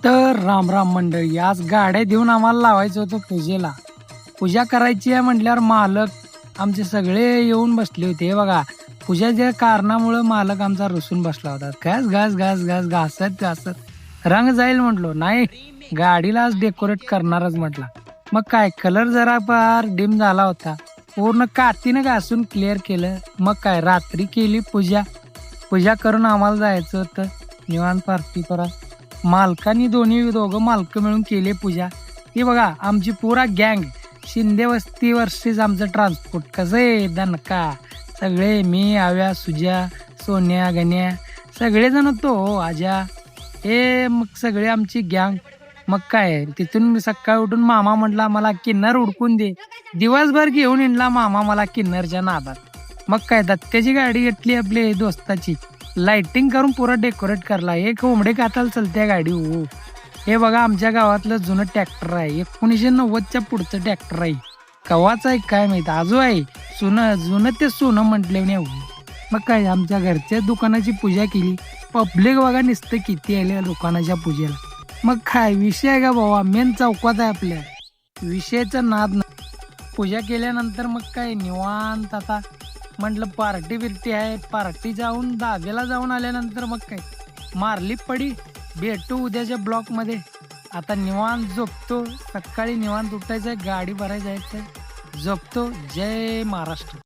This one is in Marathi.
तर राम राम मंडळी, आज गाड्या देऊन आम्हाला लावायचं होतं पूजेला. पूजा करायची आहे म्हटल्यावर मालक आमचे सगळे येऊन बसले होते. हे बघा, पूजाच्या कारणामुळे मालक आमचा रुसून बसला होता. घास घास घास घास घासत घासत रंग जाईल म्हटलो, नाही गाडीला आज डेकोरेट करणारच म्हटला. मग काय, कलर जरा फार डिम झाला होता. पूर्ण कातीनं घासून क्लिअर केलं. मग काय, रात्री केली पूजा. पूजा करून आम्हाला जायचं होतं निवांत पार्टी परत. मालकानी दोघं मालक मिळून केले पूजा. ही बघा आमची पुरा गँग, शिंदे वस्ती वर्सेस आमचं ट्रान्सपोर्ट. कसं आहे दणका, सगळे मी, आव्या, सुजा, सोन्या, गण्या सगळेजण होतो हो, आजा. हे मग सगळे आमची गँग. मग काय, तिथून मी सकाळी उठून मामा म्हटला मला किन्नर उडकून दे. दिवसभर घेऊन येणला मामा मला किन्नरच्या नादात. मग काय, दत्त्याची गाडी घेतली आपली दोस्ताची, लाइटिंग करून पुरा डेकोरेट करला. एक कोंबडे काताल चलत्या गाडी हो. हे बघा आमच्या गावातलं जुनं ट्रॅक्टर आहे, 1990च्या पुढचं ट्रॅक्टर आहे. कवाचं आहे काय माहित, आजू आहे जुनं ते सोनं म्हटले नाही हो. मग काय, आमच्या घरच्या दुकानाची पूजा केली. पब्लिक बघा नुसतं किती आले दुकानाच्या पूजेला. मग काय विषय आहे का बाबा, मेन चौकात आहे आपल्या विषयाचा नाद नाही. पूजा केल्यानंतर मग काय निवांत आता म्हटलं पार्टी बिर्टी आहे. पार्टी जाऊन दाब्याला जाऊन आल्यानंतर मग काय मारली पडी. भेटू उद्याच्या ब्लॉक मध्ये. आता निवांत झोपतो, सकाळी निवांत उठायचंय, गाडी भरायला जायचंय, झोपतो. जय महाराष्ट्र.